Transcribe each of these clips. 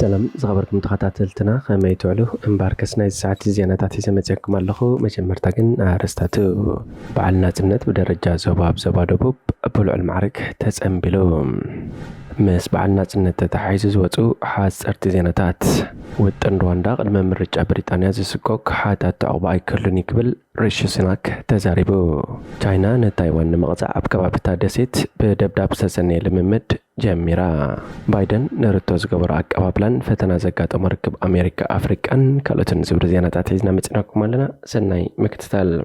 سلام زغبركم تخاتاتلتنا خمي تعلو امباركسنا الساعات زياناتات يسمتكم اللخو مجمرتاقن عرستاتو بعلنا تمنت بدرجة زباب زبادوبوب أبولو المعرك تسأمبلو مس بعلنا تمنت تحيز زواتو حاس ارتزياناتات وطن رواندا قدما من رجع بريطانيا زيسكوك حاتات تعوباي كلوني قبل ريشي سناك تزاريبو چاينا نتايوان نمغزع أبكبابتا دسيت بدبداب سسني لممد جميرا بايدن نرتو زغبر أقبابلان فتنا زكات أمركب أمريكا أفريكان كالوتن زبر زياناتات هزنا متناكم لنا سناي مكتتال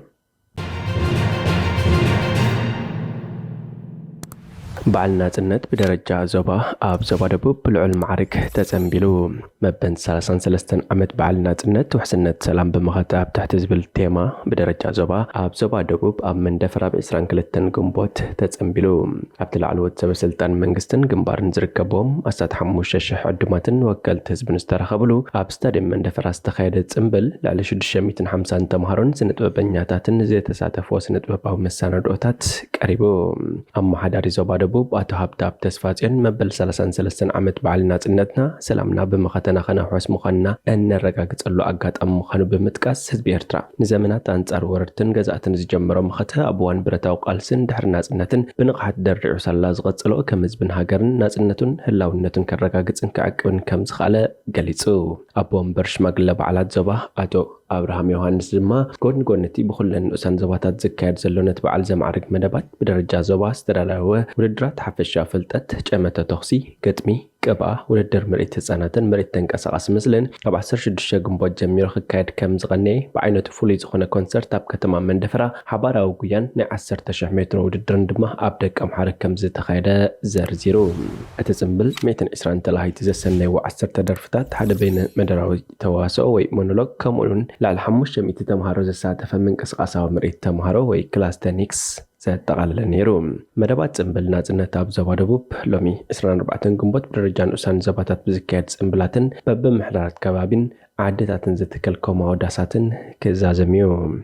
بعلنا تنت بدرجة زبا أب زبا دبوب بالعلم معرك تزنبلو مبن سلسان سلستن عمد بعلنا تنت وحسنت سلام بمغتاب تحت زبل تيما بدرجة زبا أب زبا دبوب أب من دفرة بإسران كلتن قنبوت تزنبلو عبد العلوات سبسلتان منغستن قنبار نزركبوم أستاد حموش الشح عدماتن وكالت هزبن استرخبلو أب ستادم من دفرة استخيدت زنبل لعلى شد الشميتن حمسان تمهرون سنت وبنياتاتن زي تساتف وسنت وباو مسان دوتات كاريبو أما حداري زبا دبوب أتو هابتاب تسفاتين مبل سلسان سلسان عمد بعلنا تنتنا سلامنا بمختنا خنا حوس مخنا أن الرقاقت اللو أقات أم مخانو بمتكاس هزبي إرترا نزامنات أنتار ورتن غزاتن زجمرو مختها أبوان برتاو قالسن دحر ناسنتن بنقحت درعو سلاز غتصلو كمزبن هاجرن ناسنتن هلاونتن كالرقاقت انكعقون كمزخالة قليتو أبوان برش مقلب على زبا أتو أبراهام يوهانس زما قونتي بخلن أسان زباتات زكايد زلونت بعل زمعرق مدبات بدرجة زبا استرالاوه ودرات حفشا فلتت جامتا تخسي قدمي قبا ودر مريت تساناتن مريت تنقسقاس مسلن اب 16 قنبوت جميرو خكايد كم زغني بعينتو فولي زخونه كونسرت اب كتما مندفرا حباراو غيان ن 10,000 متر ودرن دما اب دق امحرك كم زتخايده زرزيرو اتزنبل 120 تلاهيت زسني و10 درفتات حدا بين مدراوي تواصو وي مونولوج كمون لا الحموش ميت تمهارو زساتف من قسقاساو مريت تمهارو وي كلاستنيكس زتقال نيرو مدبات زنبل نازنت اب زبا دبوب لومي 24 قنبوت بدرجان أسان زباتات بزكايات زنبلاتن بب محرارات كبابين عدتاتن زتكلكم وداساتن كزازميو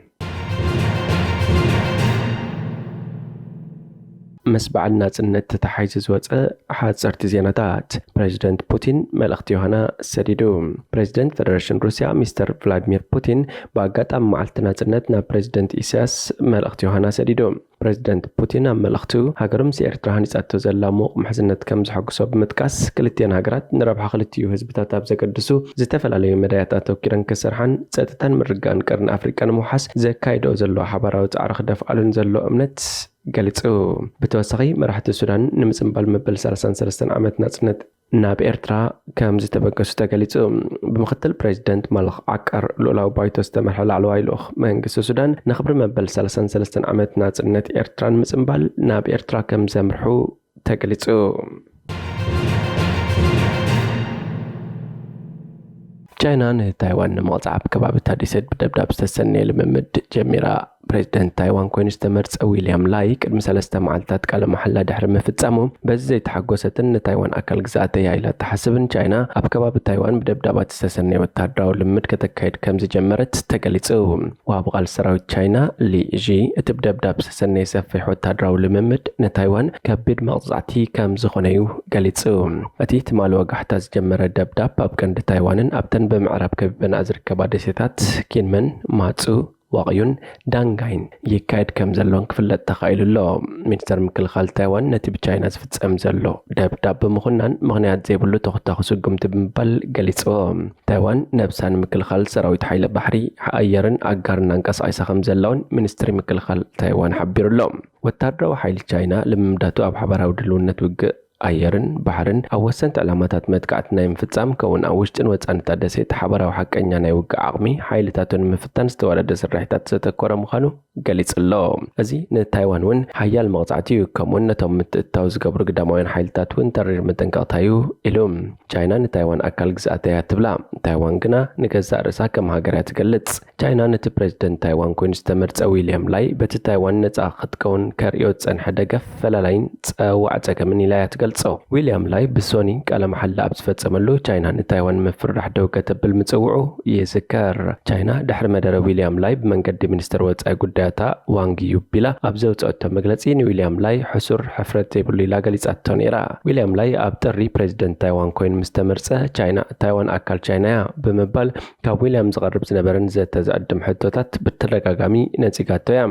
مسبع النازنت تحيز زوات حادث ارتزياناتات بريزيدنت بوتين ملخت يوهانا سديدو بريزيدنت فدراليشن روسيا مستر فلاديمير بوتين باقات ام معلت نازنتنا بريزيدنت إيساس ملخت يوهانا سديدو بريزيدنت بوتين ملختو هاجرم سيرترا هنيصاتو زلامو محزنت كم زحقسو بمتكاس كلتين هاجرات نربح خلتيو حزبታት اب زقدسو ዝተፈላላዩ መዳያታት ተወኪረን ከሰርሓን ጸጥታን ምርጋን ቀርን አፍሪካን ሙሐስ ዘካይዶ ዘሎ ሓበራዊ ጻዕሪ ክደፍዓሉን ዘሎ እምነት ገሊጹ ብተወሳኺ መራሕቲ ሱዳን ንምጽምባል መበል 33 ዓመት ናጽነት ናብ ኤርትራ ከም ዝተበገሱ ተገሊጹ ብምኽትል ፕሬዝዳንት ማልኽ ዓቀር ሉላው ባይቶ ዝተመርሐ ላዕለዋይ ልኡኽ መንግስቲ ሱዳን ንኽብሪ መበል 33 ዓመት ናጽነት ኤርትራን ምጽምባል ናብ ኤርትራ ከም ዘምርሑ ተገሊጹ ቻይና ንታይዋን ንምቕጻዕ ከባቢታ ዲሰድ ብደብዳብ ዝተሰነየ ልምምድ ጀሚራ بريزيدنت تايوان كوين استمرت ويليام لاي قدم 3 معلتات قال محل دحر مفصمو بزي تحغوستن تايوان اكل غزاته يايلا تحسبن چاينا ابكباب تايوان بدبدابات استسني وتادراو لمد كتكايد كم جمرت تقليصو وابقال سراوي چاينا لي جي اتبدبداب استسني سفح وتادراو لممد نتايوان كبد مقصعتي كم زخونيو قليصو اتي تمال وقحتا جمر دبداب ابكند تايوانن ابتن بمعرب كبن ازر كبادسيتات كينمن ماتسو واقعون دانغاين يكايد كم زلون كفلت تخايل الله مينستر مكلخال تايوان نتي بچاينا زفتصم زلو دبداب مخنان مغنيات زيبلو تخطاخ سقم تبمبال غليصو تايوان نبسان مكلخال سراويت حيل بحري ايرن اغارن انقص ايسخم زلون مينستر مكلخال تايوان حبير الله وتادرو حيل چاينا لممداتو اب حبراو دلونت وق أيرن بحرن أوسنت علامات متقعت نايم فتام كون أوشتن وتسان تدسيت حبراو حقنيا نايوق عقمي حيلتاتن مفتن استوالد سرحتات ستكور مخانو قليص الله أزي نتايوان ون حيال مغزعتيو كمون نتم متتاوز قبر قداموين حيلتات ون ترير متنقاطايو إلوم چاينا نتايوان أكال قزاتيا تبلا تايوان قنا نقزا رسا كم هاقرات قلتس چاينا نت بريزيدنت تايوان كون استمرت ويليام لاي بت تايوان نتاخد كون كاريوت سن حدا قف فلالين وعتك من إلايات ገልጸው ዊልያም ላይ ብሶኒ ቃለ መሐላ ኣብ ዝፈጸመሉ ቻይና ንታይዋን ምፍራሕ ደው ከተብል ምጽውዑ ይዝከር። ቻይና ድሕሪ መደረ ዊልያም ላይ ብመንገዲ ሚኒስትር ወጻኢ ጉዳያታ ዋንግ ዩቢላ ኣብ ዘውጽአቶ መግለጺ ንዊልያም ላይ ሕሱር ሕፍረት ዘይብሉ ኢላ ገሊጻቶ ነይራ። ዊልያም ላይ ኣብ ጥሪ ፕሬዚደንት ታይዋን ኮይኑ ምስ ተመርጸ ቻይና ታይዋን ኣካል ቻይና እያ ብምባል ካብ ዊልያም ዝቐርብ ዝነበረን ዘተዘዕድም ሕቶታት ብተደጋጋሚ ነጺጋቶ እያ።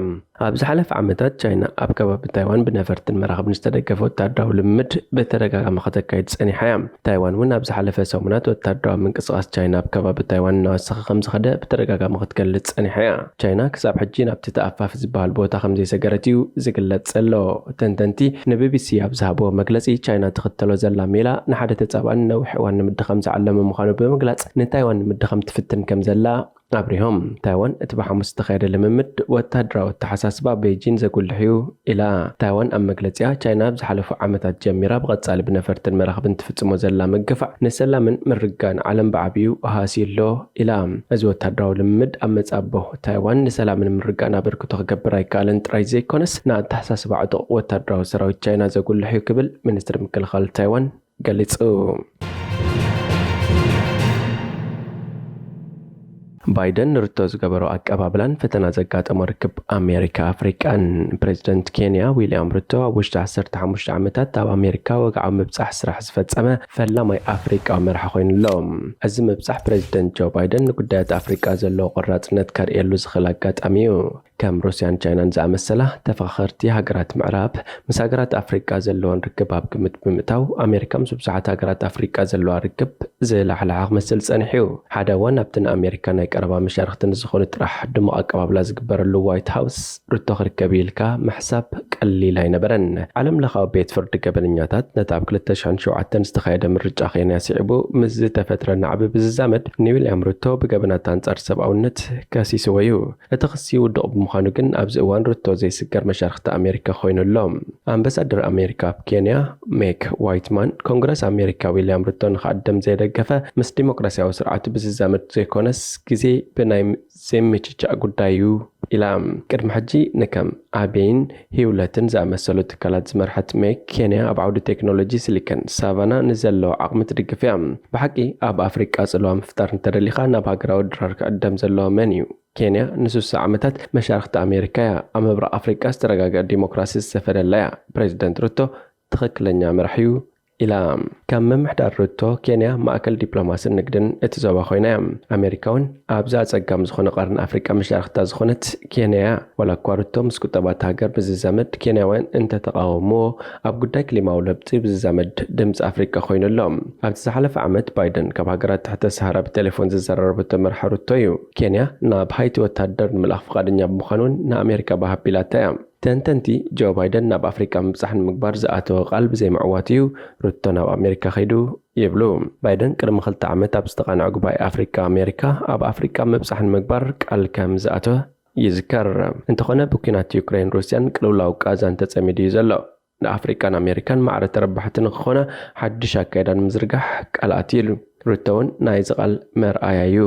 ኣብ ዝሓለፈ ዓመታት ቻይና ኣብ ከባቢ ታይዋን ብነፈርትን መራኸብን ዝተደገፈ ወታደራዊ ልምምድ በተደጋጋሚ ከተካይድ ጸኒሓ እያ። ታይዋን እውን ኣብ ዝሓለፈ ሰሙናት ወታደራዊ ምንቅስቓስ ቻይና ኣብ ከባቢ ታይዋን እናወሰኸ ከም ዝኸደ በተደጋጋሚ ክትገልጽ ጸኒሓ እያ። ቻይና ክሳብ ሕጂ ናብቲ ተኣፋፍ ዝበሃል ቦታ ከም ዘይሰገረት እዩ ዝግለጽ ዘሎ። ተንተንቲ ንቢቢሲ ኣብ ዝሃብዎ መግለጺ ቻይና ትኽተሎ ዘላ ሜላ ንሓደ ተጻባን ነዊሕ እዋን ንምድኻም ዝዓለመ ምዃኑ ብምግላጽ ንታይዋን ንምድኻም ትፍትን ከም ዘላ ኣብሪሆም። ታይዋን እቲ ብሓሙስ ዝተኻየደ ልምምድ ወታደራዊ ኣተሓሳስባ ቤጂን ዘጉልሕ እዩ ኢላ። ታይዋን ኣብ መግለፂያ ቻይና ብዝሓለፉ ዓመታት ጀሚራ ብቐጻሊ ብነፈርትን መራኸብን ትፍጽሞ ዘላ ምግፋዕ ንሰላምን ምርጋን ዓለም ብዓብዩ ሃሲሎ ኢላ። እዚ ወታደራዊ ልምምድ ኣብ መጻቦ ታይዋን ንሰላምን ምርጋን ኣበርክቶ ክገብር ኣይከኣለን ጥራይ ዘይኮነስ ንኣተሓሳስባ ዕጡቕ ወታደራዊ ሰራዊት ቻይና ዘጉልሕ እዩ ክብል ሚኒስትሪ ምክልኻል ታይዋን ገሊጹ። ባይደን ሩቶ ዝገበሮ ኣቀባብላን ፈተና ዘጋጠሞ ርክብ ኣሜሪካ ኣፍሪቃን ፕሬዚደንት ኬንያ ዊልያም ሩቶ ኣብ ውሽጢ 15 ዓመታት ኣብ ኣሜሪካ ወግዓዊ ምብጻሕ ስራሕ ዝፈጸመ ፈላማይ ኣፍሪቃዊ መራሒ ኮይኑሎም። እዚ ምብጻሕ ፕሬዚደንት ጆ ባይደን ንጉዳያት ኣፍሪቃ ዘለዎ ቆራጽነት ከርእየሉ ዝኽእል ኣጋጣሚ እዩ። ከም ሩስያን ቻይናን ዝኣመሰላ ተፈኻኸርቲ ሃገራት ምዕራብ ምስ ሃገራት ኣፍሪቃ ዘለዎን ርክብ ኣብ ግምት ብምእታው ኣሜሪካ ምስ ብዙሓት ሃገራት ኣፍሪቃ ዘለዋ ርክብ ዝላሕላሓ ክመስል ጸኒሑ እዩ። ሓደ እዋን ኣብቲ ንኣሜሪካ ናይ ቀረባ መሻርክትን ዝኾኑ ጥራሕ ድሙቕ ኣቀባብላ ዝግበረሉ ዋይት ሃውስ ሩቶ ክርከብ ኢልካ ምሕሳብ ቀሊል ኣይነበረን። ዓለም ለኻዊ ቤት ፍርዲ ገበነኛታት ነቲ ኣብ 2007 ዝተኻየደ ምርጫ ኬንያ ስዒቡ ምስ ዝተፈጥረ ናዕቢ ብዝዛመድ ንዊልያም ሩቶ ብገበናት ኣንጻር ሰብኣውነት ከሲስዎ እዩ። እቲ ክሲ ውድቕ ብምዃኑ ግን ኣብዚ እዋን ሩቶ ዘይስገር መሻርክቲ ኣሜሪካ ኮይኑሎም። ኣምባሳደር ኣሜሪካ ኣብ ኬንያ ሜክ ዋይትማን ኮንግረስ ኣሜሪካ ዊልያም ሩቶ ንኽኣደም ዘይደገፈ ምስ ዲሞክራሲያዊ ስርዓቱ ብዝዛመድ ዘይኮነስ ግዜ ብናይ ዘይምችቻእ ጉዳይ እዩ ኢላ። ቅድሚ ሕጂ ንከም ኣቤይን ሂውለትን ዝኣመሰሉ ትካላት ዝመርሐት ሜክ ኬንያ ኣብ ዓውዲ ቴክኖሎጂ ሲሊከን ሳቫና ንዘለዎ ዓቕሚ ትድግፍ እያ። ብሓቂ ኣብ ኣፍሪቃ ጽልዋ ምፍጣር እንተደሊኻ ናብ ሃገራዊ ድራር ክዕደም ዘለዎ መን እዩ? ኬንያ ንሱሳ ዓመታት መሻርክቲ ኣሜሪካ እያ። ኣብ ምብራቕ ኣፍሪቃ ዝተረጋገ ዲሞክራሲ ዝሰፈደላ እያ። ፕሬዚደንት ሩቶ ትኽክለኛ መራሒ እዩ ኢላ። ካብ መምሕዳር ሩቶ ኬንያ ማእከል ዲፕሎማስን ንግድን እቲ ዞባ ኮይና እያ። ኣሜሪካ እውን ኣብዛ ኣጸጋሚ ዝኾነ ቀርኒ ኣፍሪቃ መሻርክታ ዝኾነት ኬንያ እያ። ዋላ እኳ ሩቶ ምስ ቁጠባት ሃገር ብዝዛመድ ኬንያውያን እንተተቃወምዎ ኣብ ጉዳይ ክሊማዊ ለውጢ ብዝዛመድ ድምፂ ኣፍሪቃ ኮይኑሎም። ኣብቲ ዝሓለፈ ዓመት ባይደን ካብ ሃገራት ትሕተ ሰሃራ ብቴሌፎን ዝዘራረበቶ መራሒ ሩቶ እዩ። ኬንያ ናብ ሃይቲ ወታደር ንምልኣኽ ፈቃደኛ ብምዃኑን ንኣሜሪካ ባሃቢላታ እያ። ተንተንቲ ጆ ባይደን ናብ ኣፍሪቃ ምብጻሕ ንምግባር ዝኣተወ ቃል ብዘይምዕዋት እዩ ሩቶ ናብ ኣሜሪካ ኸይዱ ይብሉ። ባይደን ቅድሚ 2 ዓመት ኣብ ዝተቓንዐ ጉባኤ ኣፍሪካ ኣሜሪካ ኣብ ኣፍሪቃ ምብጻሕ ንምግባር ቃል ከም ዝኣተወ ይዝከር። እንተኾነ ብኩናት ዩክሬን ሩስያን ቅልውላው ቃዛን ተጸሚዱ እዩ ዘሎ። ንኣፍሪቃን ኣሜሪካን ማዕረ ተረባሕቲ ንክኾነ ሓድሽ ኣካይዳን ምዝርጋሕ ቃልኣት ኢሉ። ሩቶ እውን ናይ ዝቓል መርኣያ እዩ።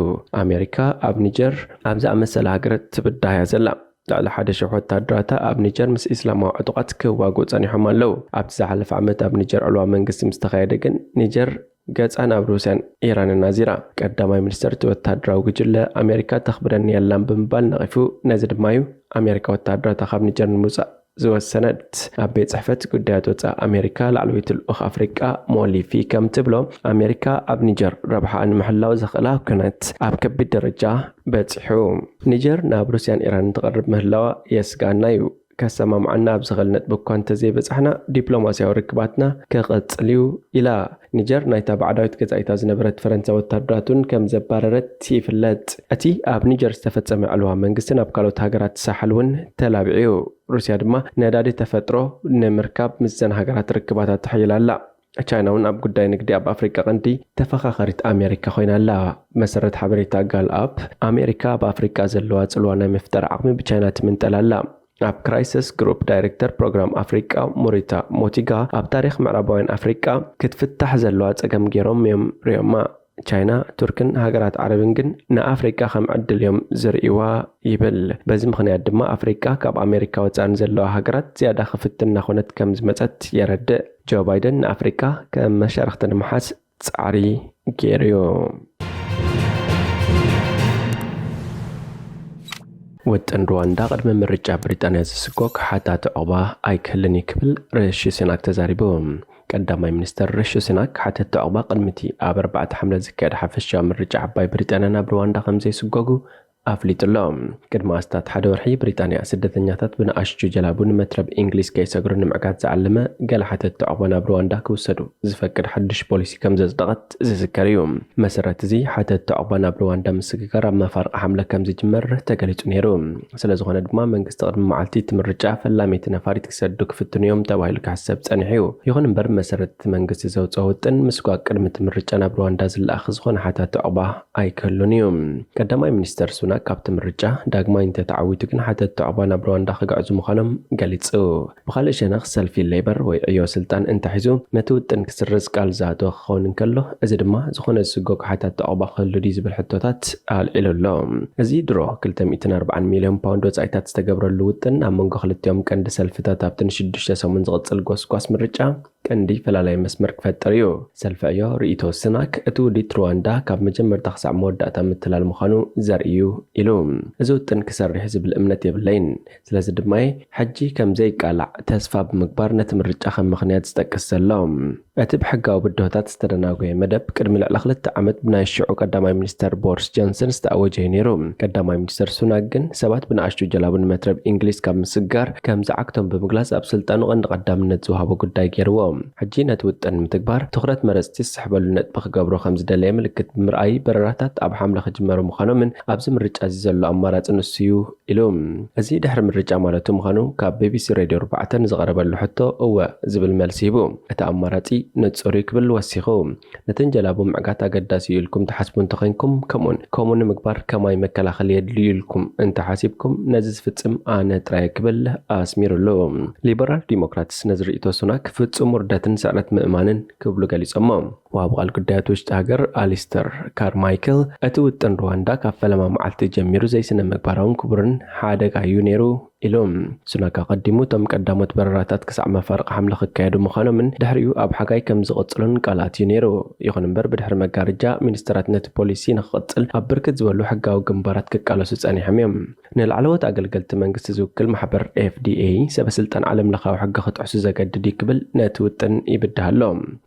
ኣሜሪካ ኣብ ኒጀር ኣብ ዝኣመሰለ ሃገራት ትብዳያ ዘላ ልዕሊ 1,000 ወታደራታ ኣብ ኒጀር ምስ ኢስላማዊ ዕጡቓት ክዋግኡ ጸኒሖም ኣለው። ኣብቲ ዝሓለፈ ዓመት ኣብ ኒጀር ዕልዋ መንግስቲ ምስ ተኻየደ ግን ኒጀር ገጻ ናብ ሩስያን ኢራንን ናዚራ። ቀዳማይ ሚኒስትር እቲ ወታደራዊ ጉጅለ ኣሜሪካ ተኽብረኒ የላን ብምባል ነቒፉ። ነዚ ድማ እዩ ኣሜሪካ ወታደራታ ካብ ኒጀር ንምውፃእ ዝወሰነት። ኣብ ቤት ጽሕፈት ጉዳያት ወፃኢ ኣሜሪካ ላዕለወይቲ ልኡኽ ኣፍሪቃ ሞሊፊ ከም ትብሎ ኣሜሪካ ኣብ ኒጀር ረብሓ ንምሕላው ዘኽእላ ኩነት ኣብ ከቢድ ደረጃ በፂሑ። ኒጀር ናብ ሩስያን ኢራንን ትቐርብ ምህላዋ የስጋና እዩ። ከሰማምዓና ኣብ ዝኽእል ነጥቢ እኳ እንተዘይበጻሕና ዲፕሎማስያዊ ርክባትና ከቐጽል እዩ ኢላ። ኒጀር ናይታ ባዕዳዊት ገዛኢታ ዝነበረት ፈረንሳይ ወታደራቱን ከም ዘባረረት ይፍለጥ። እቲ ኣብ ኒጀር ዝተፈጸመ ዕልዋ መንግስትን ኣብ ካልኦት ሃገራት ሳሕል እውን ተላቢዑ እዩ። ሩስያ ድማ ነዳዲ ተፈጥሮ ንምርካብ ምስዘን ሃገራት ርክባታት ትሕይላ ኣላ። ቻይና እውን ኣብ ጉዳይ ንግዲ ኣብ ኣፍሪቃ ቀንዲ ተፈኻኻሪት ኣሜሪካ ኮይና ኣላ። መሰረት ሓበሬታ ጋልኣፕ ኣሜሪካ ኣብ ኣፍሪቃ ዘለዋ ጽልዋ ናይ ምፍጠር ዓቕሚ ብቻይና ትምንጠል ኣላ። ኣብ ክራይሲስ ግሩፕ ዳይሬክተር ፕሮግራም ኣፍሪቃ ሞሪታ ሞቲጋ ኣብ ታሪክ ምዕራባውያን ኣፍሪቃ ክትፍታሕ ዘለዋ ጸገም ገይሮም እዮም ርዮማ። ቻይና ቱርክን ሃገራት ዓረብን ግን ንኣፍሪቃ ከም ዕድል እዮም ዝርእይዋ ይብል። በዚ ምኽንያት ድማ ኣፍሪቃ ካብ ኣሜሪካ ወፃን ዘለዋ ሃገራት ዝያዳ ክፍትና ኹነት ከም ዝመጸት የረድእ። جو بايدن أفريقيا كمشارخة المحاس ጻዕሪ ገይርዮ ወጥን ሩዋንዳ ቅድመ ምርጫ ብሪጣንያ ዝስጎግ ሓታት ዕቑባ ኣይክህልን ይክብል ርሺ ሱናክ ተዛሪቡ ቀዳማይ ሚኒስተር ርሺ ሱናክ ሓታት ዕቑባ ቅድሚቲ ኣብ 4 ሐምለ ዝካየድ ሓፈሻዊ ምርጫ ዓባይ ብሪጣንያ ናብ ሩዋንዳ ከምዘይስጎጉ ኣፍሊጡሎም ቅድሚ ኣስታት ሓደ ወርሒ ብሪጣንያ ስደተኛታት ብንኣሽቱ ጀላቡን መትረብ እንግሊዝ ከይሰግሩ ንምዕጋት ዝዓለመ ገለ ሓተት ዕቑባ ናብ ሩዋንዳ ክውሰዱ ዝፈቅድ ሓድሽ ፖሊሲ ከም ዘጽደቐት ዝዝከር እዩ መሰረት እዚ ሓተት ዕቑባ ናብ ሩዋንዳ ምስግጋር ኣብ መፋርቂ ሐምለ ከም ዝጅመር ተገሊጹ ነይሩ ስለዝኾነ ድማ መንግስቲ ቅድሚ መዓልቲ ምርጫ ፈላሜት ነፋሪት ክሰዱ ክፍትኑ እዮም ተባሂሉ ክሕሰብ ጸኒሑ እዩ ይኹን እምበር መሰረት መንግስቲ ዘውፅኦ ውጥን ምስጓቅ ቅድሚ ምርጫ ናብ ሩዋንዳ ዝለኣኽ ዝኾነ ሓተት ዕቑባ ኣይክህሉን እዩ ቀዳማይ ሚኒስተር ሱናክ ካብቲ ምርጫ ዳግማይ እንተተዓዊቱ ግን ሓተት ዕቑባ ናብ ሩዋንዳ ክግዕዙ ምዃኖም ገሊጹ ብኻልእ ሸነኽ ሰልፊ ሌበር ወይ ዕዮ ስልጣን እንተሒዙ ነቲ ውጥን ክስርዝ ቃል ዝኣተወ ክኸውን እንከሎ እዚ ድማ ዝኾነ ዝስጎግ ሓተት ዕቑባ ክህሉ ድዩ ዝብል ሕቶታት ኣልዒሉ ኣሎ እዚ ድሮ 240 ሚልዮን ፓውንድ ወጻኢታት ዝተገብረሉ ውጥን ኣብ መንጎ ክልቲኦም ቀንዲ ሰልፍታት ኣብቲ ን6 ሰሙን ዝቕጽል ጎስጓስ ምርጫ ቀንዲ ፈላላይ መስመር ክፈጥር እዩ ሰልፊ ዕዮ ርእይቶ ሱናክ እቲ ውዲት ሩዋንዳ ካብ መጀመርታ ክሳብ መወዳእታ ምትላል ምዃኑ ዘርኢ እዩ ኢሉ እዚ ውጥን ክሰርሕ ዝብል እምነት የብለይን ስለዚ ድማ ሕጂ ከምዘይቃላዕ ተስፋ ብምግባር ነቲ ምርጫ ከም ምኽንያት ዝጠቅስ ዘሎ እቲ ብሕጋዊ ብድሆታት ዝተደናጎየ መደብ ቅድሚ ልዕሊ 2 ዓመት ብናይ ሽዑ ቀዳማይ ሚኒስተር ቦሪስ ጆንሰን ዝተኣወጀ ነይሩ ቀዳማይ ሚኒስተር ሱናክ ግን ሰባት ብንኣሽቱ ጀላቡን መትረብ እንግሊዝ ካብ ምስጋር ከም ዝዓክቶም ብምግላጽ ኣብ ስልጣኑ ቀንዲ ቀዳምነት ዝወሃቦ ጉዳይ ገይርዎ ሕጂ ነቲ ውጥን ምትግባር ትኹረት መረፅቲ ዝስሕበሉ ነጥቢ ክገብሮ ከም ዝደለየ ምልክት ብምርኣይ በረራታት ኣብ ሐምለ ክጅመሩ ምዃኖምን ኣብዚ ምርጫ እዚ ዘሎ ኣማራፂ ንሱ እዩ ኢሉ እዚ ድሕሪ ምርጫ ማለቱ ምዃኑ ካብ ቢቢሲ ሬድዮ 4 ዝቐረበሉ ሕቶ እወ ዝብል መልሲ ሂቡ እቲ ኣማራፂ ንጹር ክብል ወሲኹ ነተን ጀላቡ ምዕጋት ኣገዳሲ እዩ ኢልኩም ተሓስቡ እንተኾንኩም ከምኡ ንምግባር ከማይ መከላኸሊ የድልዩ ኢልኩም እንተሓሲብኩም ነዚ ዝፍጽም ኣነ ጥራይ ክብል ኣስሚሩሉ ሊበራል ዲሞክራትስ ነዚ ርእይቶ ሱናክ ፍጹም ውርደትን ስዕረት ምእማንን ክብሉ ገሊጾሞ ዋብ ቃል ጉዳያት ውሽጢ ሃገር ኣሊስተር ካርማይክል እቲ ውጥን ሩዋንዳ ካብ ፈለማ መዓልቲ ጀሚሩ ዘይስነ ምግባራውን ክቡርን ሓደጋ እዩ ነይሩ ኢሎም ሱናክ ቀዲሙ ቶም ቀዳሞት በረራታት ክሳዕ መፋርቂ ሐምለ ክካየዱ ምዃኖምን ድሕሪኡ ኣብ ሓጋይ ከም ዝቕጽሉን ቃላት እዩ ነይሩ ይኹን እምበር ብድሕሪ መጋረጃ ሚኒስትራት ነቲ ፖሊሲ ንክቕጽል ኣብ ብርክት ዝበሉ ሕጋዊ ግንባራት ክቃለሱ ጸኒሖም እዮም ንላዕለዎት ኣገልገልቲ መንግስቲ ዝውክል ማሕበር FDA ሰበስልጣን ዓለም ለኻዊ ሕጊ ክጥሕሱ ዘገድድ ይክብል ነቲ ውጥን ይብድሃሎ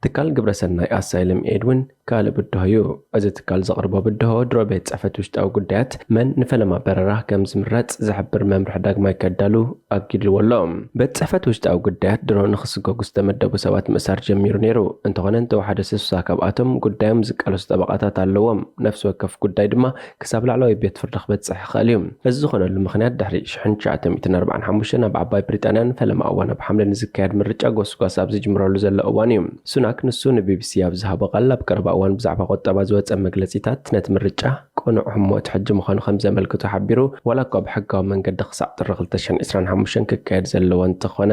ትካል ግብረሰናይ ኣሳይለም ኤድዊን ካልእ ብድሆ እዩ እዚ ትካል ዘቕርቦ ብድሆ ድሮ ቤት ጽሕፈት ውሽጣዊ ጉዳያት መን ንፈለማ በረራ ከም ዝምረጽ ዝሕብር መምርሒ ዳግማይ ከዳሉ ኣጊድልዎ ኣሎ ቤት ጽሕፈት ውሽጣዊ ጉዳያት ድሮ ንኽስጎጉ ዝተመደቡ ሰባት ምእሳር ጀሚሩ ነይሩ እንተኾነ እንተወሓደ 60 ካብኣቶም ጉዳዮም ዝቃለሱ ጠበቃታት ኣለዎም ነፍሲ ወከፍ ጉዳይ ድማ ክሳብ ላዕለዋይ ቤት ፍርዲ ክበጽሕ ይኽእል እዩ እዚ ዝኾነሉ ምኽንያት ድሕሪ 1945 ኣብ ዓባይ ብሪጣንያን ፈለማ እዋን ኣብ ሐምለ ንዝካየድ ምርጫ ጎስጓስ ኣብ ዝጅምረሉ ዘሎ እዋን እዩ ሱናክ ንሱ ንቢቢሲ ኣብ ዝሃቦ ቃል ኣብ ቀረባ እዋን ብዛዕባ ቆጠባ ዝወፀ መግለፂታት ነቲ ምርጫ ቆኑዕ ሕሞት ሕጂ ምዃኑ ከም ዘመልክቱ ሓቢሩ ዋላ እኳ ብሕጋዊ መንገዲ ክሳዕ ጥሪ 2025 ክካየድ ዘለዎ እንተኾነ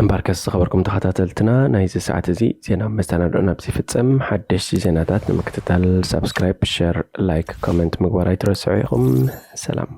እምበር ከስ ዝኸበርኩም ተኸታተልትና ናይዚ ሰዓት እዚ ዜና መስተናድኦና ብዝፍጸም ሓደሽቲ ዜናታት ንምክትታል ሰብስክራይብ ሼር ላይክ ኮሜንት ምግባር ኣይትረስዑ ኢኹም ሰላም